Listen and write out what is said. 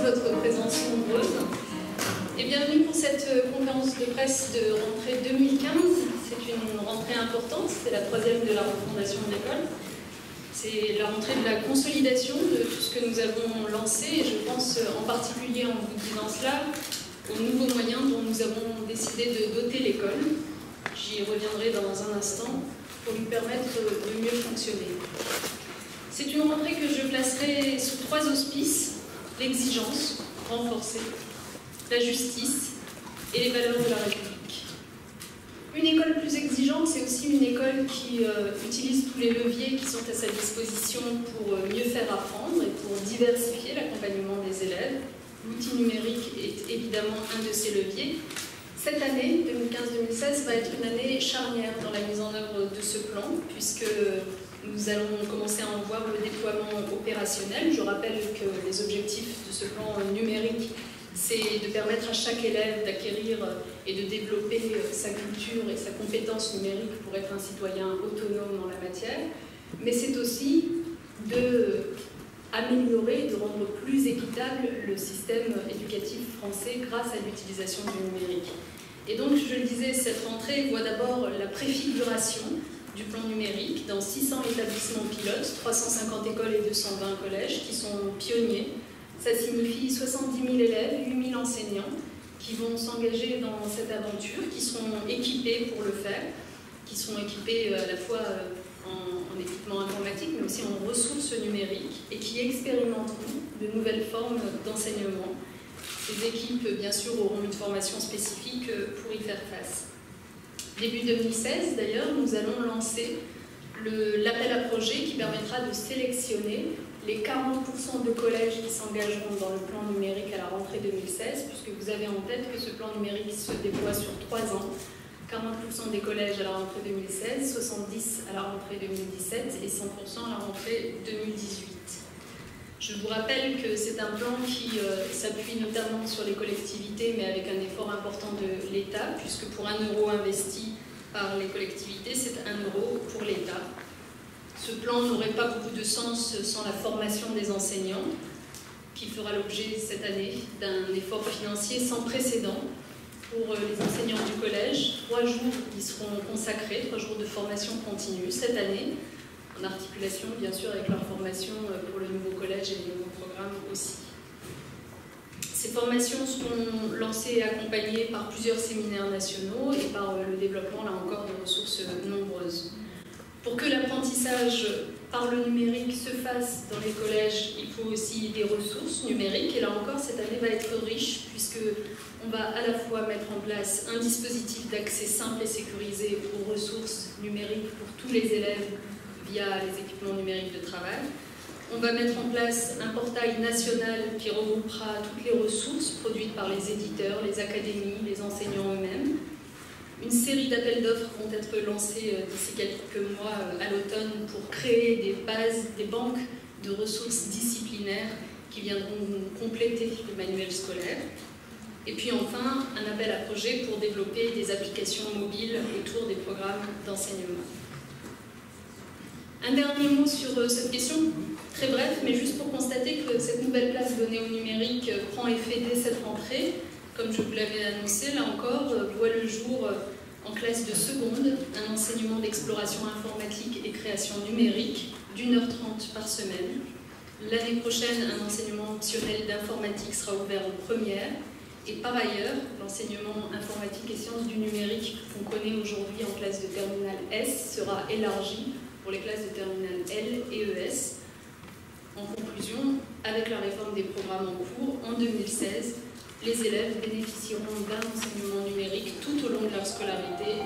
votre présence nombreuse et bienvenue pour cette conférence de presse de rentrée 2015. C'est une rentrée importante, c'est la troisième de la refondation de l'école. C'est la rentrée de la consolidation de tout ce que nous avons lancé et je pense en particulier en vous disant cela aux nouveaux moyens dont nous avons décidé de doter l'école. J'y reviendrai dans un instant pour lui permettre de mieux fonctionner. C'est une rentrée que je placerai sous trois auspices: l'exigence renforcée, la justice et les valeurs de la République. Une école plus exigeante, c'est aussi une école qui utilise tous les leviers qui sont à sa disposition pour mieux faire apprendre et pour diversifier l'accompagnement des élèves. L'outil numérique est évidemment un de ces leviers. Cette année, 2015-2016, va être une année charnière dans la mise en œuvre de ce plan, puisque nous allons commencer à en voir le déploiement opérationnel. Je rappelle que les objectifs de ce plan numérique, c'est de permettre à chaque élève d'acquérir et de développer sa culture et sa compétence numérique pour être un citoyen autonome en la matière, mais c'est aussi d'améliorer et de rendre plus équitable le système éducatif français grâce à l'utilisation du numérique. Et donc, je le disais, cette rentrée voit d'abord la préfiguration du plan numérique dans 600 établissements pilotes, 350 écoles et 220 collèges qui sont pionniers. Ça signifie 70 000 élèves, 8 000 enseignants qui vont s'engager dans cette aventure, qui seront équipés pour le faire, qui seront équipés à la fois en équipement informatique, mais aussi en ressources numériques, et qui expérimenteront de nouvelles formes d'enseignement. Ces équipes, bien sûr, auront une formation spécifique pour y faire face. Début 2016, d'ailleurs, nous allons lancer l'appel à projet qui permettra de sélectionner les 40% de collèges qui s'engageront dans le plan numérique à la rentrée 2016, puisque vous avez en tête que ce plan numérique se déploie sur 3 ans. 40% des collèges à la rentrée 2016, 70% à la rentrée 2017 et 100% à la rentrée 2018. Je vous rappelle que c'est un plan qui s'appuie notamment sur les collectivités, mais avec un effort important de l'État, puisque pour 1 euro investi par les collectivités, c'est 1 euro pour l'État. Ce plan n'aurait pas beaucoup de sens sans la formation des enseignants, qui fera l'objet cette année d'un effort financier sans précédent pour les enseignants du collège. 3 jours qui seront consacrés, 3 jours de formation continue cette année, en articulation bien sûr avec leur formation pour le nouveau collège et les nouveaux programmes aussi. Ces formations seront lancées et accompagnées par plusieurs séminaires nationaux et par le développement, là encore, de ressources nombreuses. Pour que l'apprentissage par le numérique se fasse dans les collèges, il faut aussi des ressources numériques. Et là encore, cette année va être riche, puisqu'on va à la fois mettre en place un dispositif d'accès simple et sécurisé aux ressources numériques pour tous les élèves via les équipements numériques de travail. On va mettre en place un portail national qui regroupera toutes les ressources produites par les éditeurs, les académies, les enseignants eux-mêmes. Une série d'appels d'offres vont être lancés d'ici quelques mois à l'automne pour créer des bases, des banques de ressources disciplinaires qui viendront compléter les manuels scolaires. Et puis enfin, un appel à projet pour développer des applications mobiles autour des programmes d'enseignement. Un dernier mot sur cette question, très bref, mais juste pour constater que cette nouvelle place donnée au numérique prend effet dès cette rentrée. Comme je vous l'avais annoncé, là encore, voit le jour en classe de seconde un enseignement d'exploration informatique et création numérique d'1h30 par semaine. L'année prochaine, un enseignement optionnel d'informatique sera ouvert en première. Et par ailleurs, l'enseignement informatique et sciences du numérique qu'on connaît aujourd'hui en classe de terminale S sera élargi pour les classes de terminale L et ES. En conclusion, avec la réforme des programmes en cours, en 2016, les élèves bénéficieront d'un enseignement numérique tout au long de leur scolarité